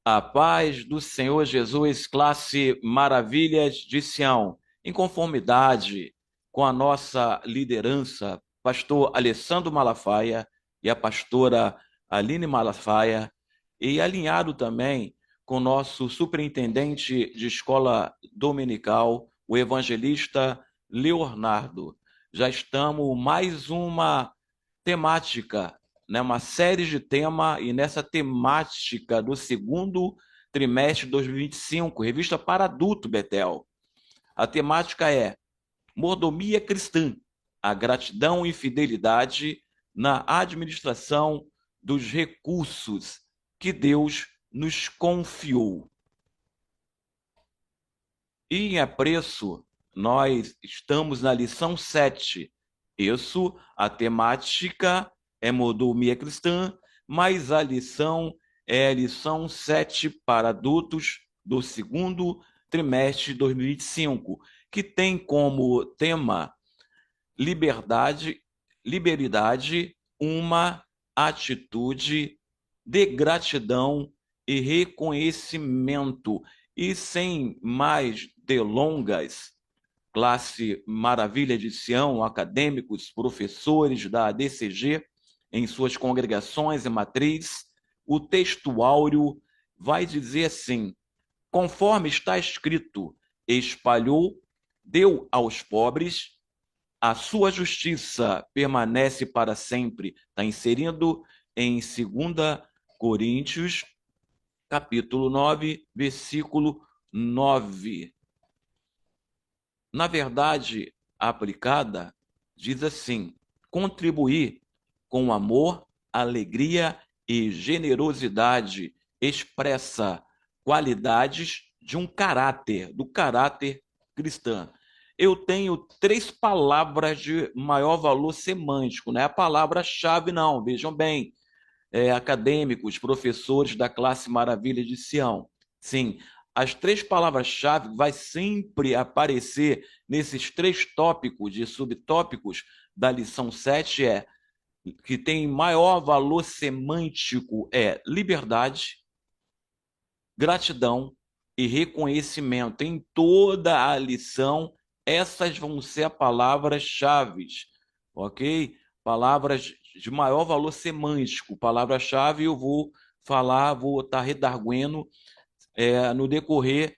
A paz do Senhor Jesus, classe Maravilhas de Sião, em conformidade com a nossa liderança, pastor Alessandro Malafaia e a pastora Aline Malafaia, e alinhado também com o nosso superintendente de escola dominical, o evangelista Leonardo. Já estamos mais uma temática, né, uma série de tema, e nessa temática do segundo trimestre de 2025, revista para adulto, Betel. A temática é mordomia cristã, a gratidão e fidelidade na administração dos recursos que Deus nos confiou. E em apreço, nós estamos na lição 7. Isso, a temática é mordomia cristã, mas a lição é a lição 7 para adultos do segundo trimestre de 2025, que tem como tema liberdade, liberidade, uma atitude de gratidão e reconhecimento. E sem mais delongas, classe Maravilha de Sião, acadêmicos, professores da ADCG, em suas congregações e matriz, o texto áureo vai dizer assim: conforme está escrito, espalhou, deu aos pobres, a sua justiça permanece para sempre. Está inserindo em 2 Coríntios, capítulo 9, versículo 9. Na verdade aplicada, diz assim: contribuir com amor, alegria e generosidade expressa qualidades de um caráter, do caráter cristão. Eu tenho 3 palavras de maior valor semântico, não é a palavra-chave, não, vejam bem, acadêmicos, professores da classe Maravilha de Sião. Sim, as 3 palavras-chave vai sempre aparecer nesses 3 tópicos e subtópicos da lição 7, que tem maior valor semântico é liberdade, gratidão e reconhecimento. Em toda a lição, essas vão ser as palavras-chave, ok? Palavras de maior valor semântico. Palavra-chave eu vou falar, vou estar redarguendo no decorrer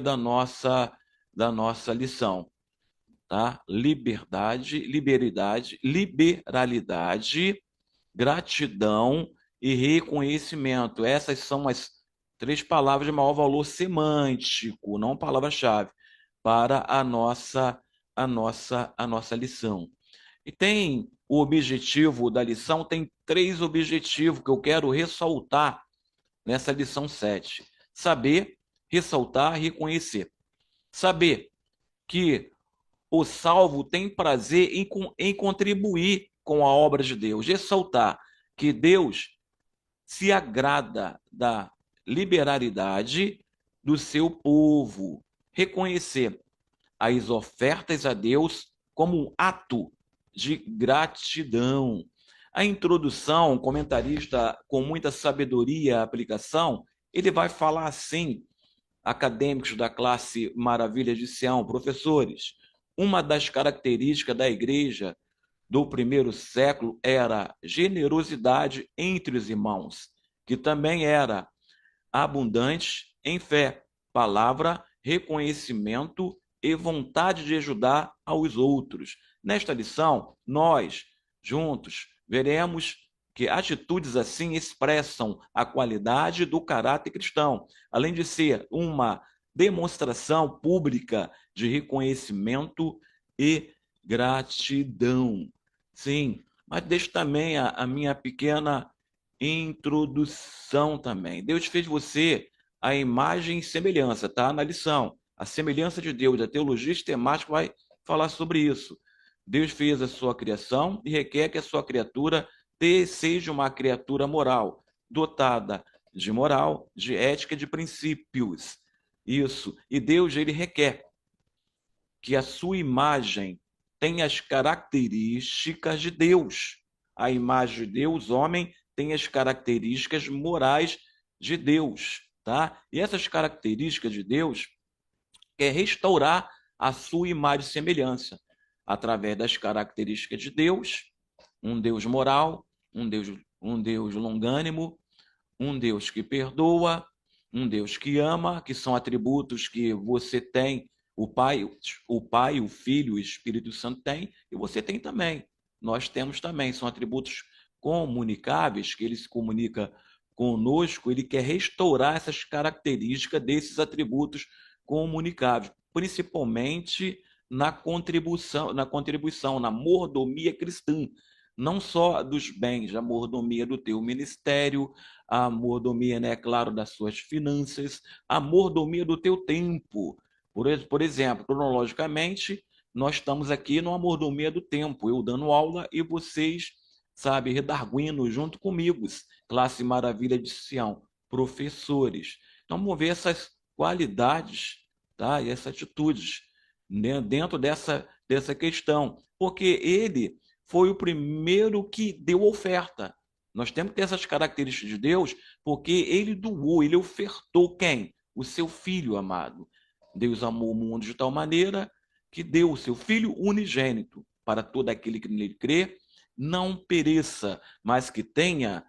da nossa lição. Tá? Liberdade, liberalidade, gratidão e reconhecimento. Essas são as 3 palavras de maior valor semântico, não palavra-chave, para a nossa lição. E tem o objetivo da lição, tem 3 objetivos que eu quero ressaltar nessa lição 7. Saber, ressaltar, reconhecer. Saber que o salvo tem prazer em contribuir com a obra de Deus. Ressaltar que Deus se agrada da liberalidade do seu povo. Reconhecer as ofertas a Deus como um ato de gratidão. A introdução, o comentarista com muita sabedoria e aplicação, ele vai falar assim: acadêmicos da classe Maravilha de Sião, professores, uma das características da igreja do primeiro século era generosidade entre os irmãos, que também era abundante em fé, palavra, reconhecimento e vontade de ajudar aos outros. Nesta lição, nós, juntos, veremos que atitudes assim expressam a qualidade do caráter cristão, além de ser uma demonstração pública de reconhecimento e gratidão. Sim, mas deixo também a minha pequena introdução também. Deus fez você a imagem e semelhança, tá? Na lição. A semelhança de Deus, a teologia sistemática vai falar sobre isso. Deus fez a sua criação e requer que a sua criatura seja uma criatura moral, dotada de moral, de ética, de princípios. Isso. E Deus, ele requer que a sua imagem tenha as características de Deus. A imagem de Deus, homem, tem as características morais de Deus, tá? E essas características de Deus é restaurar a sua imagem e semelhança através das características de Deus, um Deus moral, um Deus longânimo, um Deus que perdoa, um Deus que ama, que são atributos que você tem, o Filho e o Espírito Santo tem, e você tem também. Nós temos também, são atributos comunicáveis, que ele se comunica conosco, ele quer restaurar essas características desses atributos comunicáveis, principalmente na mordomia cristã, não só dos bens, a mordomia do teu ministério, a mordomia, né, claro, das suas finanças, a mordomia do teu tempo. Por exemplo, cronologicamente, nós estamos aqui numa mordomia do tempo, eu dando aula e vocês, sabe, redarguindo junto comigo, classe maravilha de Sião, professores. Então, vamos ver essas qualidades, tá, e essas atitudes, né, dentro dessa questão, porque ele foi o primeiro que deu oferta. Nós temos que ter essas características de Deus, porque ele doou, ele ofertou quem? O seu filho amado. Deus amou o mundo de tal maneira que deu o seu filho unigênito para todo aquele que nele crê, não pereça, mas que tenha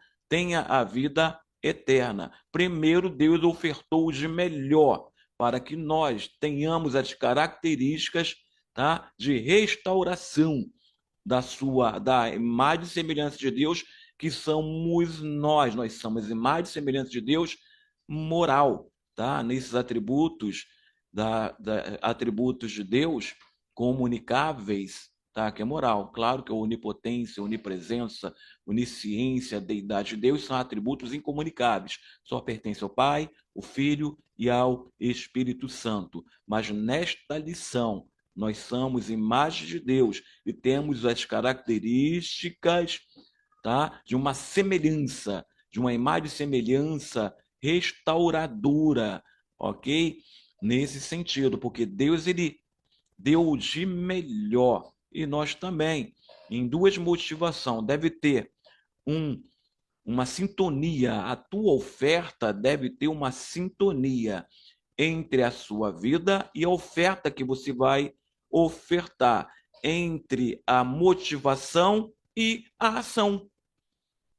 a vida eterna. Primeiro, Deus ofertou o de melhor para que nós tenhamos as características, tá, de restauração da imagem e semelhança de Deus, que somos nós somos imagem e semelhança de Deus moral, tá? Nesses atributos, atributos de Deus comunicáveis, tá? Que é moral. Claro que a onipotência, onipresença, onisciência, deidade de Deus são atributos incomunicáveis. Só pertence ao Pai, o Filho e ao Espírito Santo. Mas nesta lição, nós somos imagem de Deus e temos as características, tá, de uma semelhança, de uma imagem e semelhança restauradora, ok? Nesse sentido, porque Deus, ele deu o de melhor e nós também, em duas motivações, deve ter um, uma sintonia, a tua oferta deve ter uma sintonia entre a sua vida e a oferta que você vai ofertar, entre a motivação e a ação.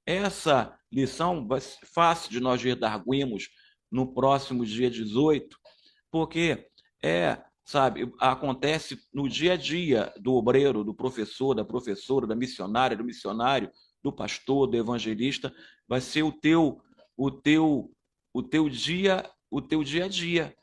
Essa lição vai ser fácil de nós redarguirmos no próximo dia 18, porque sabe, acontece no dia a dia do obreiro, do professor, da professora, da missionária, do missionário, do pastor, do evangelista, vai ser o teu, o teu dia a dia,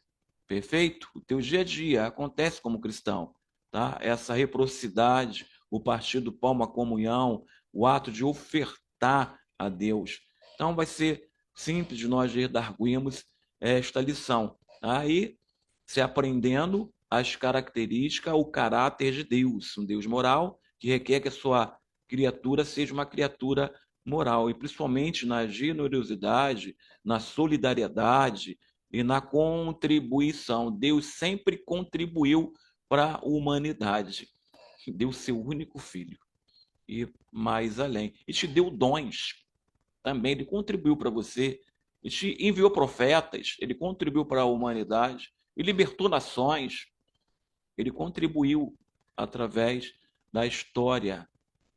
perfeito? O teu dia a dia acontece como cristão, tá? Essa reciprocidade, o partir do pão, a comunhão, o ato de ofertar a Deus. Então vai ser simples de nós redarguirmos esta lição. Aí, se aprendendo as características, o caráter de Deus, um Deus moral, que requer que a sua criatura seja uma criatura moral, e principalmente na generosidade, na solidariedade e na contribuição. Deus sempre contribuiu para a humanidade. Deu seu único filho e mais além. E te deu dons também, ele contribuiu para você. Ele te enviou profetas, ele contribuiu para a humanidade, e libertou nações, ele contribuiu através da história,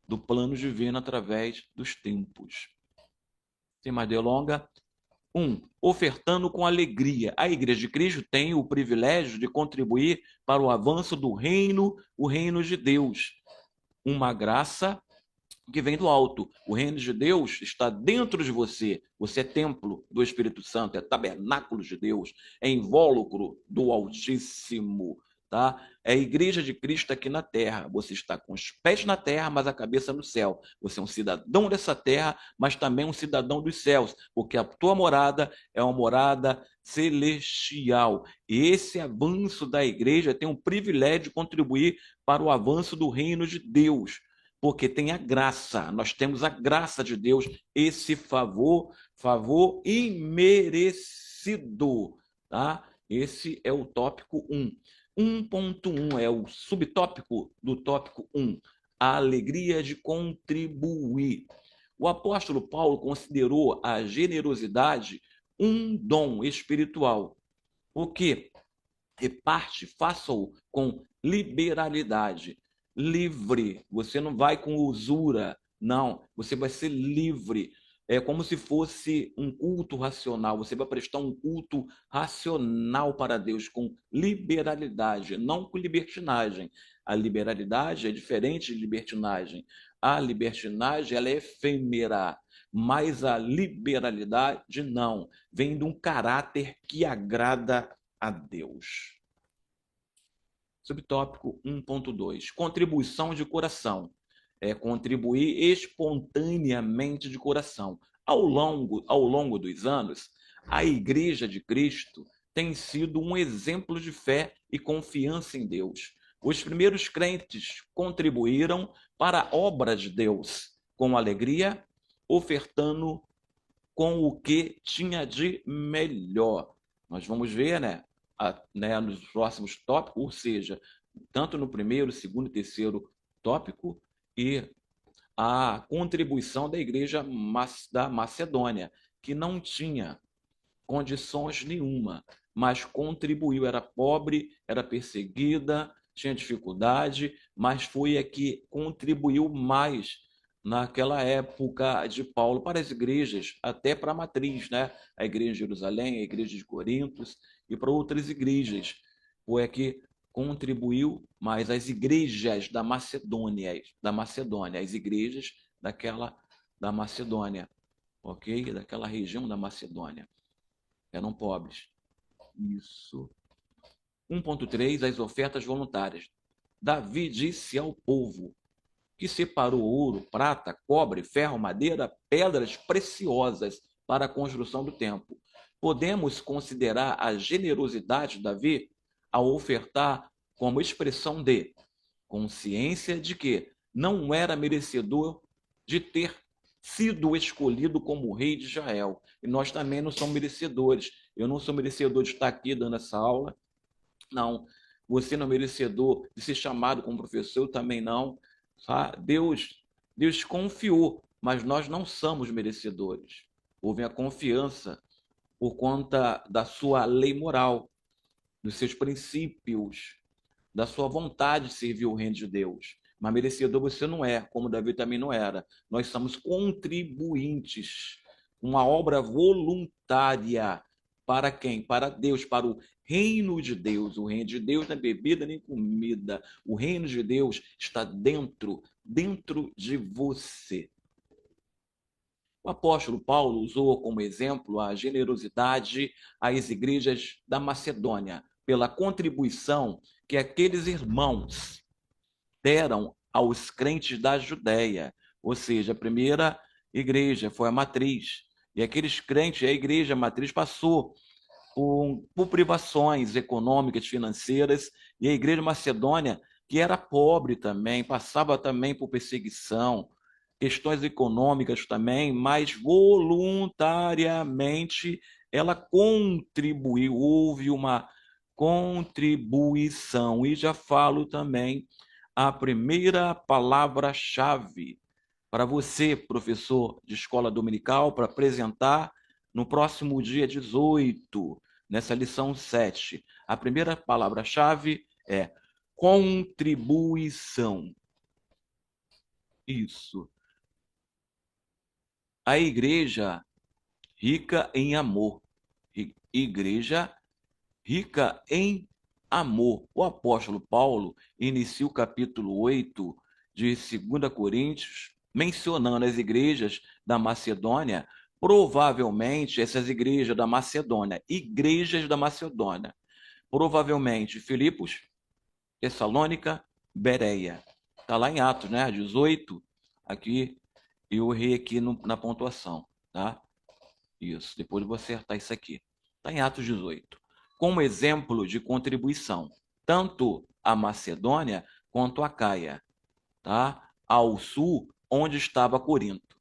do plano divino, através dos tempos. Sem mais delonga, ofertando com alegria. A Igreja de Cristo tem o privilégio de contribuir para o avanço do reino, o reino de Deus. Uma graça que vem do alto. O reino de Deus está dentro de você. Você é templo do Espírito Santo, é tabernáculo de Deus, é invólucro do Altíssimo, tá? É a igreja de Cristo aqui na terra. Você está com os pés na terra, mas a cabeça no céu. Você é um cidadão dessa terra, mas também um cidadão dos céus, porque a tua morada é uma morada celestial. E esse avanço da igreja tem um privilégio de contribuir para o avanço do reino de Deus, porque tem a graça, nós temos a graça de Deus, esse favor imerecido, tá? Esse é o tópico 1. 1.1 é o subtópico do tópico 1, a alegria de contribuir. O apóstolo Paulo considerou a generosidade um dom espiritual. O que reparte, faça-o com liberalidade, livre. Você não vai com usura, não. Você vai ser livre. É como se fosse um culto racional. Você vai prestar um culto racional para Deus com liberalidade, não com libertinagem. A liberalidade é diferente de libertinagem. A libertinagem ela é efêmera, mas a liberalidade não. Vem de um caráter que agrada a Deus. Subtópico 1.2. Contribuição de coração. É contribuir espontaneamente de coração. Ao longo dos anos, a Igreja de Cristo tem sido um exemplo de fé e confiança em Deus. Os primeiros crentes contribuíram para a obra de Deus com alegria, ofertando com o que tinha de melhor. Nós vamos ver, nos próximos tópicos, ou seja, tanto no primeiro, segundo e terceiro tópico, e a contribuição da igreja da Macedônia, que não tinha condições nenhuma, mas contribuiu, era pobre, era perseguida, tinha dificuldade, mas foi a que contribuiu mais naquela época de Paulo para as igrejas, até para a matriz, né? A igreja de Jerusalém, a igreja de Corinto e para outras igrejas. Foi a que contribuiu mais as igrejas da Macedônia, as igrejas da Macedônia, ok? Daquela região da Macedônia. Eram pobres. Isso. 1.3, as ofertas voluntárias. Davi disse ao povo que separou ouro, prata, cobre, ferro, madeira, pedras preciosas para a construção do templo. Podemos considerar a generosidade de Davi ao ofertar como expressão de consciência de que não era merecedor de ter sido escolhido como rei de Israel. E nós também não somos merecedores. Eu não sou merecedor de estar aqui dando essa aula. Não. Você não é merecedor de ser chamado como professor, eu também não. Tá? Deus confiou, mas nós não somos merecedores. Houve a confiança por conta da sua lei moral, dos seus princípios, da sua vontade de servir o reino de Deus. Mas merecedor você não é, como Davi também não era. Nós somos contribuintes, uma obra voluntária. Para quem? Para Deus, para o reino de Deus. O reino de Deus não é bebida nem comida. O reino de Deus está dentro de você. O apóstolo Paulo usou como exemplo a generosidade às igrejas da Macedônia, pela contribuição que aqueles irmãos deram aos crentes da Judéia, ou seja, a primeira igreja foi a matriz, e aqueles crentes, a igreja matriz passou por privações econômicas, financeiras, e a igreja macedônia, que era pobre também, passava também por perseguição, questões econômicas também, mas voluntariamente ela contribuiu, houve uma contribuição. E já falo também a primeira palavra-chave para você, professor de escola dominical, para apresentar no próximo dia 18, nessa lição 7. A primeira palavra-chave é contribuição. Isso. A igreja rica em amor. Igreja rica em amor. O apóstolo Paulo inicia o capítulo 8 de 2 Coríntios mencionando as igrejas da Macedônia, provavelmente essas igrejas da Macedônia, provavelmente Filipos, Tessalônica, Bereia. Está lá em Atos, né? 18, aqui, eu errei aqui na pontuação, tá? Isso, depois eu vou acertar isso aqui. Está em Atos 18. Como exemplo de contribuição, tanto a Macedônia quanto a Caia, tá? Ao sul, onde estava Corinto.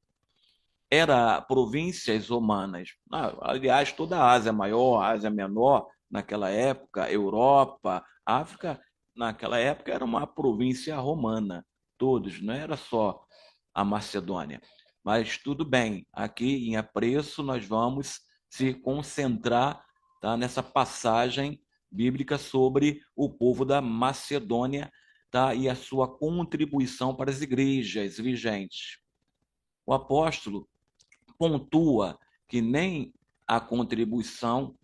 Era províncias romanas. Aliás, toda a Ásia Maior, a Ásia Menor, naquela época, Europa, África, naquela época era uma província romana. Todos, não era só a Macedônia. Mas tudo bem, aqui em apreço nós vamos se concentrar, tá, nessa passagem bíblica sobre o povo da Macedônia, tá, e a sua contribuição para as igrejas vigentes. O apóstolo pontua que nem a contribuição,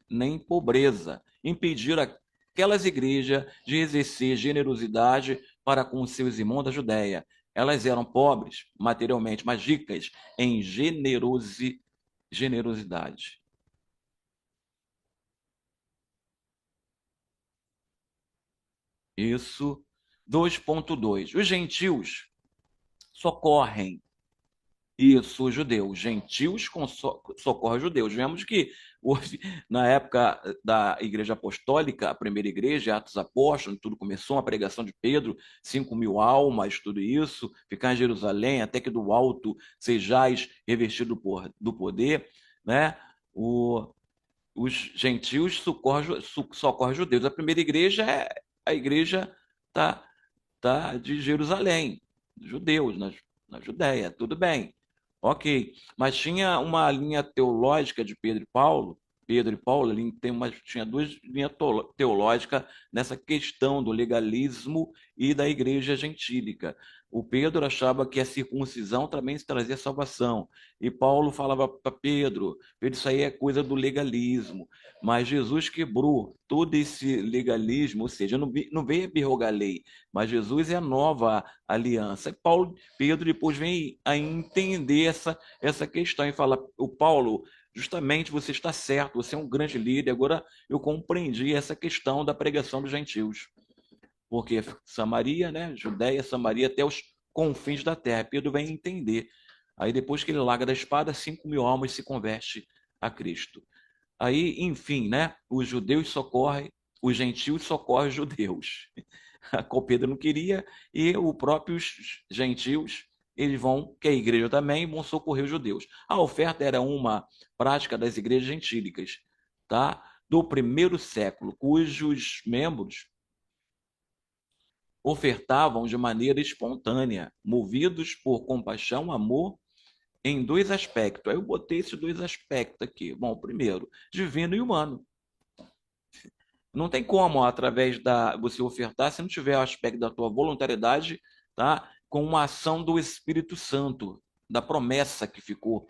nem pobreza impediram aquelas igrejas de exercer generosidade para com seus irmãos da Judéia. Elas eram pobres materialmente, mas ricas em generosidade. Isso. 2.2. Os gentios socorrem. Isso, os judeus. Gentios socorrem os judeus. Vemos que na época da Igreja Apostólica, a primeira igreja, Atos Apóstolos, tudo começou, a pregação de Pedro, 5.000 almas, tudo isso, ficar em Jerusalém, até que do alto sejais revestido do poder, né? Os gentios socorrem os judeus. A primeira igreja é a igreja tá, de Jerusalém, judeus, na Judéia, tudo bem. Ok, mas tinha uma linha teológica de Pedro e Paulo, tinha duas linhas teológicas nessa questão do legalismo e da igreja gentílica. O Pedro achava que a circuncisão também trazia salvação, e Paulo falava para Pedro, isso aí é coisa do legalismo, mas Jesus quebrou todo esse legalismo, ou seja, não veio abrogar a lei, mas Jesus é a nova aliança. E Pedro depois vem a entender essa questão e fala, o Paulo, justamente você está certo, você é um grande líder, agora eu compreendi essa questão da pregação dos gentios. Porque Samaria, né, Judéia, Samaria, até os confins da terra. Pedro vem entender. Aí depois que ele larga da espada, 5.000 almas se converte a Cristo. Aí, enfim, né, os judeus socorrem, os gentios socorrem os judeus. A qual Pedro não queria, e os próprios gentios, eles vão, que é a igreja também, vão socorrer os judeus. A oferta era uma prática das igrejas gentílicas, tá? Do primeiro século, cujos membros ofertavam de maneira espontânea, movidos por compaixão, amor, em dois aspectos. Aí eu botei esses dois aspectos aqui. Bom, primeiro, divino e humano. Não tem como, através da você ofertar, se não tiver o aspecto da tua voluntariedade, tá? Com uma ação do Espírito Santo, da promessa que ficou,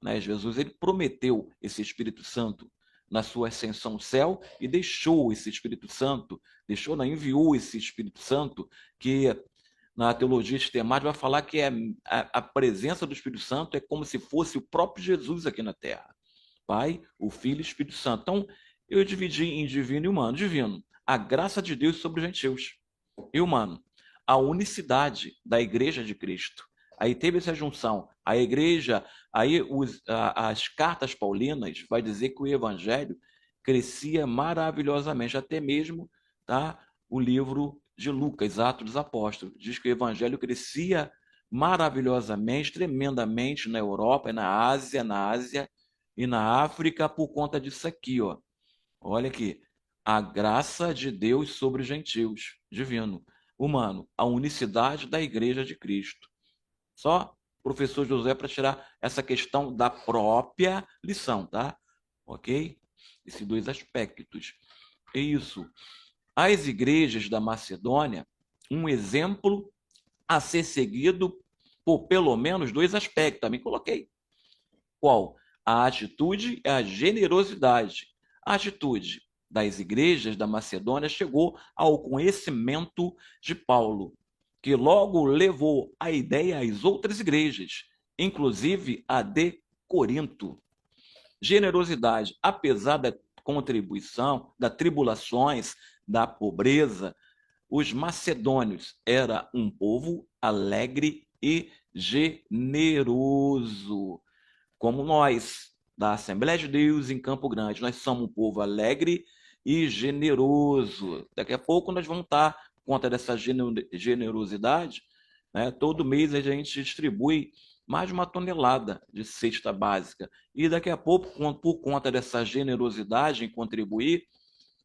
né? Jesus, ele prometeu esse Espírito Santo na sua ascensão ao céu e deixou esse Espírito Santo, não, enviou esse Espírito Santo, que na teologia sistemática vai falar que a presença do Espírito Santo é como se fosse o próprio Jesus aqui na Terra. Pai, o Filho e o Espírito Santo. Então, eu dividi em divino e humano. Divino, a graça de Deus sobre os gentios. E humano, a unicidade da igreja de Cristo. Aí teve essa junção. A igreja, aí as cartas paulinas vai dizer que o evangelho crescia maravilhosamente, até mesmo, tá, o livro de Lucas, Atos dos Apóstolos, diz que o evangelho crescia maravilhosamente, tremendamente na Europa, na Ásia e na África por conta disso aqui, ó. Olha aqui, a graça de Deus sobre os gentios, divino, humano, a unicidade da igreja de Cristo. Só professor José para tirar essa questão da própria lição, tá? Ok? Esses dois aspectos. É isso. As igrejas da Macedônia, um exemplo a ser seguido por pelo menos dois aspectos. Também coloquei. Qual? A atitude e a generosidade. A atitude das igrejas da Macedônia chegou ao conhecimento de Paulo, que logo levou a ideia às outras igrejas, inclusive a de Corinto. Generosidade, apesar da contribuição, das tribulações, da pobreza, os macedônios era um povo alegre e generoso, como nós, da Assembleia de Deus em Campo Grande. Nós somos um povo alegre e generoso. Daqui a pouco nós vamos estar, por conta dessa generosidade, né? Todo mês a gente distribui mais de 1 tonelada de cesta básica. E daqui a pouco, por conta dessa generosidade em contribuir,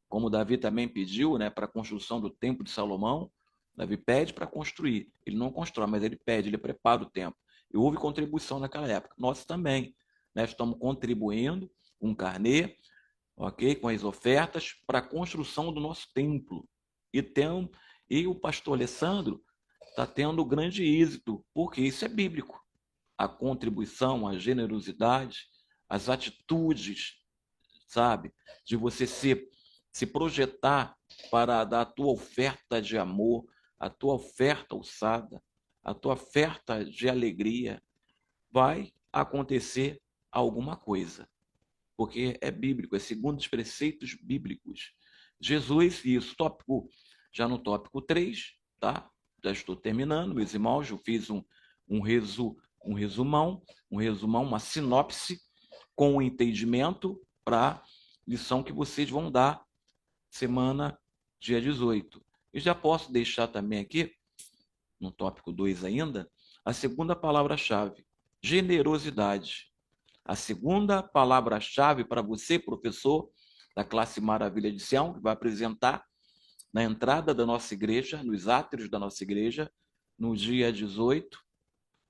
como Davi também pediu, né, para a construção do Templo de Salomão, Davi pede para construir. Ele não constrói, mas ele pede, ele prepara o templo. E houve contribuição naquela época. Nós também. né? Estamos contribuindo com carnê, ok? Com as ofertas para a construção do nosso templo. E o pastor Alessandro está tendo grande êxito, porque isso é bíblico. A contribuição, a generosidade, as atitudes, sabe? De você se projetar para dar a tua oferta de amor, a tua oferta alçada, a tua oferta de alegria, vai acontecer alguma coisa. Porque é bíblico, é segundo os preceitos bíblicos. Jesus, isso, já no tópico 3, tá? Já estou terminando, meus irmãos, eu fiz um resumão, uma sinopse com o entendimento para a lição que vocês vão dar semana, dia 18. E já posso deixar também aqui, no tópico 2 ainda, a segunda palavra-chave, generosidade. A segunda palavra-chave para você, professor da classe Maravilha de Sião, que vai apresentar na entrada da nossa igreja, nos átrios da nossa igreja, no dia 18,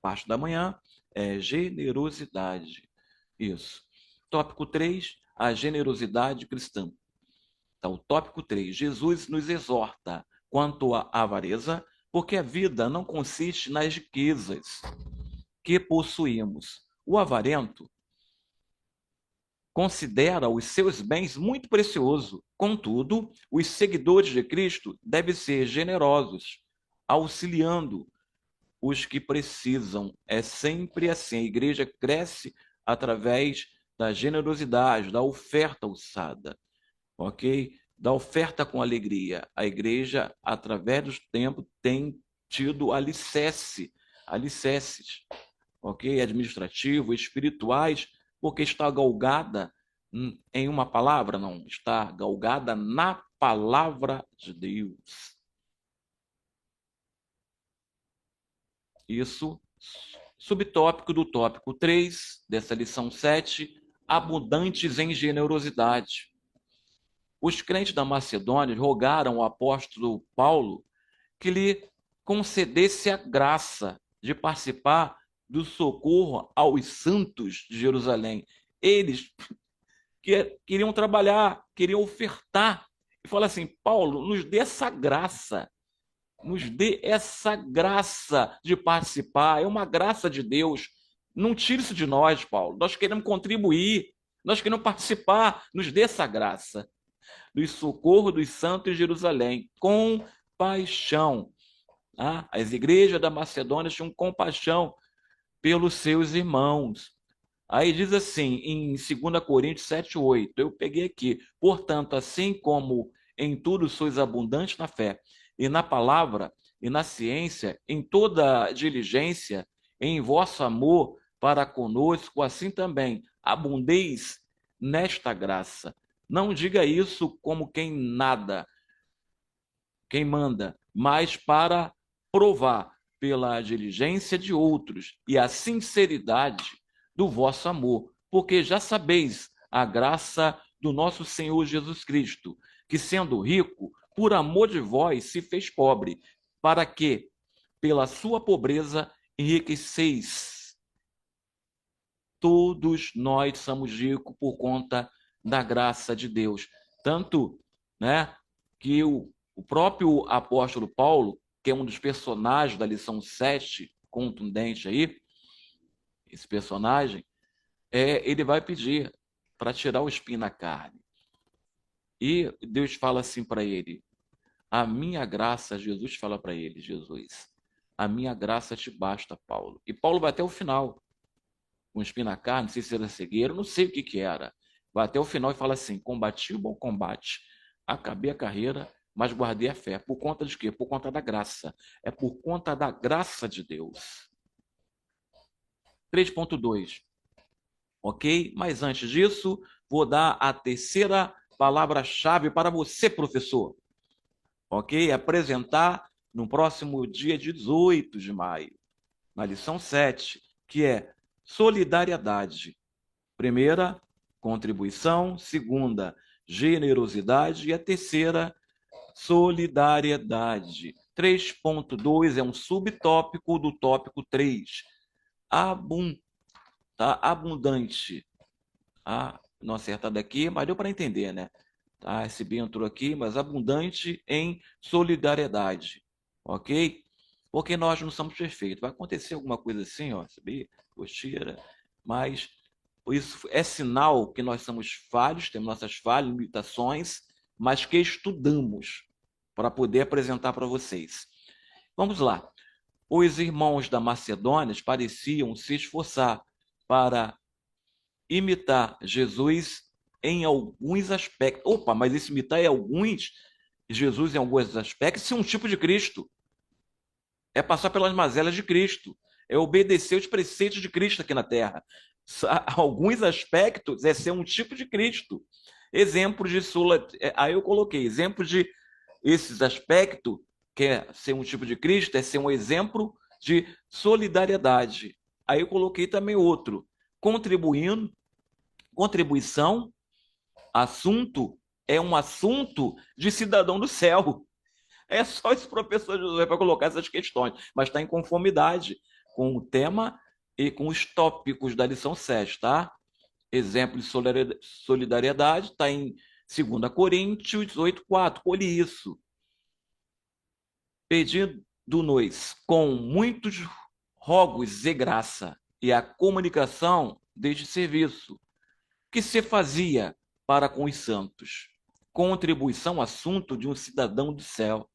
parte da manhã, é generosidade. Isso. Tópico 3, a generosidade cristã. Então, tópico 3, Jesus nos exorta quanto à avareza, porque a vida não consiste nas riquezas que possuímos. O avarento considera os seus bens muito precioso. Contudo, os seguidores de Cristo devem ser generosos, auxiliando os que precisam. É sempre assim. A igreja cresce através da generosidade, da oferta alçada, ok? Da oferta com alegria. A igreja, através dos tempos, tem tido alicerces, ok? Administrativos, espirituais, porque está galgada em uma palavra, não, está galgada na palavra de Deus. Isso, subtópico do tópico 3, dessa lição 7, abundantes em generosidade. Os crentes da Macedônia rogaram ao apóstolo Paulo que lhe concedesse a graça de participar do socorro aos santos de Jerusalém. Eles queriam trabalhar, queriam ofertar. E fala assim, Paulo, nos dê essa graça. Nos dê essa graça de participar. É uma graça de Deus. Não tire isso de nós, Paulo. Nós queremos contribuir. Nós queremos participar. Nos dê essa graça. Do socorro dos santos de Jerusalém. Com paixão. As igrejas da Macedônia tinham compaixão pelos seus irmãos. Aí diz assim, em 2 Coríntios 7:8, eu peguei aqui, portanto, assim como em tudo sois abundantes na fé, e na palavra, e na ciência, em toda diligência, em vosso amor para conosco, assim também abundeis nesta graça. Não diga isso como quem manda, mas para provar pela diligência de outros e a sinceridade do vosso amor, porque já sabeis a graça do nosso Senhor Jesus Cristo, que sendo rico, por amor de vós se fez pobre, para que, pela sua pobreza, enriqueceis. Todos nós somos ricos por conta da graça de Deus. Tanto, né, que o próprio apóstolo Paulo, que é um dos personagens da lição 7, contundente aí, esse personagem, ele vai pedir para tirar o espinho na carne. E Deus fala assim para ele, a minha graça, Jesus fala para ele, Jesus, a minha graça te basta, Paulo. E Paulo vai até o final, com espinho na carne, não sei se era cegueiro, não sei o que era. Vai até o final e fala assim, combati o bom combate, acabei a carreira, mas guardei a fé. Por conta de quê? Por conta da graça. É por conta da graça de Deus. 3.2. Ok? Mas antes disso, vou dar a terceira palavra-chave para você, professor. Ok? Apresentar no próximo dia 18 de maio, na lição 7, que é solidariedade. Primeira, contribuição. Segunda, generosidade. E a terceira, solidariedade. 3.2 é um subtópico do tópico 3. tá? Abundante. Ah, não acertado aqui, mas deu para entender, né? Tá? Esse B entrou aqui, mas abundante em solidariedade, ok? Porque nós não somos perfeitos. Vai acontecer alguma coisa assim, ó, sabia? Cocheira, mas isso é sinal que nós somos falhos, temos nossas falhas, limitações, mas que estudamos para poder apresentar para vocês. Vamos lá. Os irmãos da Macedônia pareciam se esforçar para imitar Jesus em alguns aspectos. Opa, mas esse imitar Jesus em alguns aspectos, isso é um tipo de Cristo. É passar pelas mazelas de Cristo. É obedecer os preceitos de Cristo aqui na Terra. Alguns aspectos é ser um tipo de Cristo. Exemplos de aí eu coloquei exemplos de esses aspectos, que é ser um tipo de Cristo, é ser um exemplo de solidariedade. Aí eu coloquei também outro, contribuição, assunto, é um assunto de cidadão do céu. É só esse professor José para colocar essas questões, mas está em conformidade com o tema e com os tópicos da lição 7, tá? Exemplo de solidariedade está em 2 Coríntios 8:4. Colhe isso. Pedindo-nos com muitos rogos e graça e a comunicação deste serviço, que se fazia para com os santos. Contribuição, assunto de um cidadão do céu.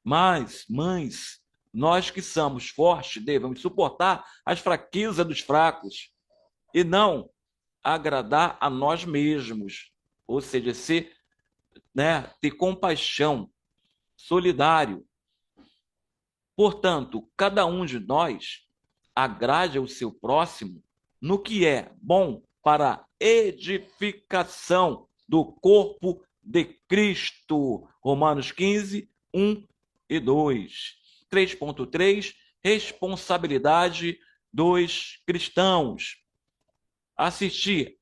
Mas, mães, nós que somos fortes devemos suportar as fraquezas dos fracos e não agradar a nós mesmos. Ou seja, ser, né, ter compaixão, solidário. Portanto, cada um de nós agrade ao seu próximo no que é bom para a edificação do corpo de Cristo. Romanos 15, 1 e 2. 3.3, responsabilidade dos cristãos. Assistir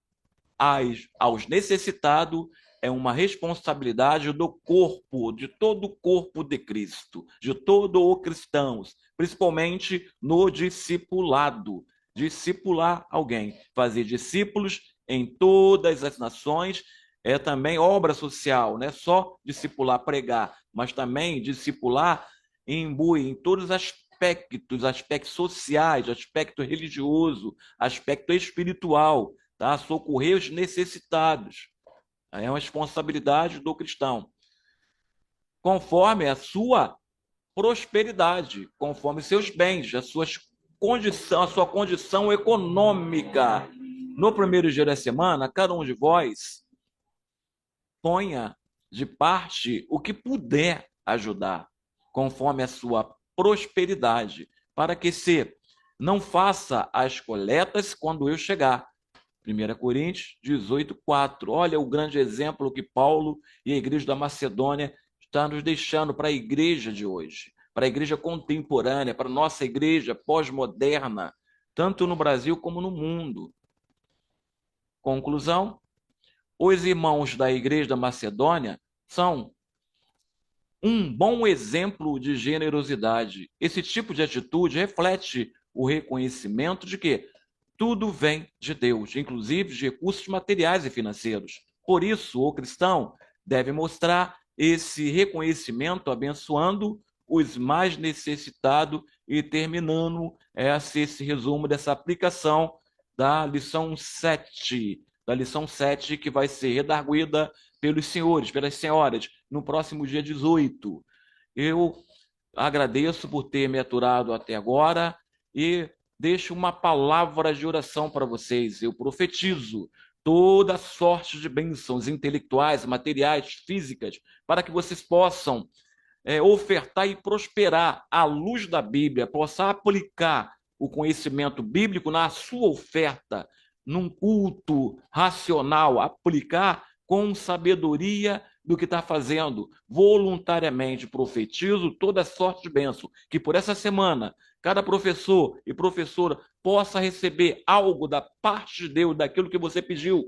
aos necessitados é uma responsabilidade do corpo, de todo o corpo de Cristo, de todo o cristãos, principalmente no discipulado. Discipular alguém, fazer discípulos em todas as nações, é também obra social, não é só discipular, pregar, mas também discipular imbui em todos os aspectos sociais, aspecto religioso, aspecto espiritual, tá? Socorrer os necessitados. É uma responsabilidade do cristão. Conforme a sua prosperidade, conforme seus bens, a sua condição econômica. No primeiro dia da semana, cada um de vós ponha de parte o que puder ajudar, conforme a sua prosperidade, para que se não faça as coletas quando eu chegar. 1 Coríntios 18:4. Olha o grande exemplo que Paulo e a igreja da Macedônia estão nos deixando para a igreja de hoje, para a igreja contemporânea, para a nossa igreja pós-moderna, tanto no Brasil como no mundo. Conclusão: os irmãos da igreja da Macedônia são um bom exemplo de generosidade. Esse tipo de atitude reflete o reconhecimento de que tudo vem de Deus, inclusive de recursos materiais e financeiros. Por isso, o cristão deve mostrar esse reconhecimento abençoando os mais necessitados e terminando esse resumo dessa aplicação da lição 7, que vai ser redarguida pelos senhores, pelas senhoras, no próximo dia 18. Eu agradeço por ter me aturado até agora e deixo uma palavra de oração para vocês. Eu profetizo toda sorte de bênçãos intelectuais, materiais, físicas, para que vocês possam ofertar e prosperar à luz da Bíblia, possam aplicar o conhecimento bíblico na sua oferta, num culto racional, aplicar com sabedoria do que está fazendo. Voluntariamente profetizo toda sorte de bênção, que por essa semana cada professor e professora possa receber algo da parte de Deus, daquilo que você pediu,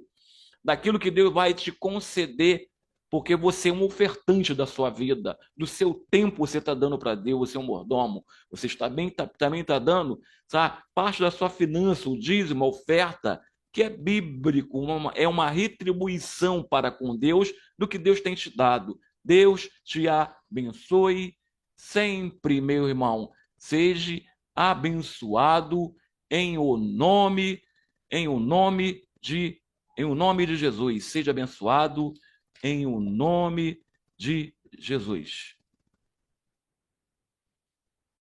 daquilo que Deus vai te conceder, porque você é um ofertante da sua vida, do seu tempo você está dando para Deus, você é um mordomo, você também está dando, sabe, parte da sua finança, o dízimo, a oferta, que é bíblico, é uma retribuição para com Deus do que Deus tem te dado. Deus te abençoe sempre, meu irmão. Seja abençoado em o nome, em o nome de, em o nome de Jesus. Seja abençoado em o nome de Jesus.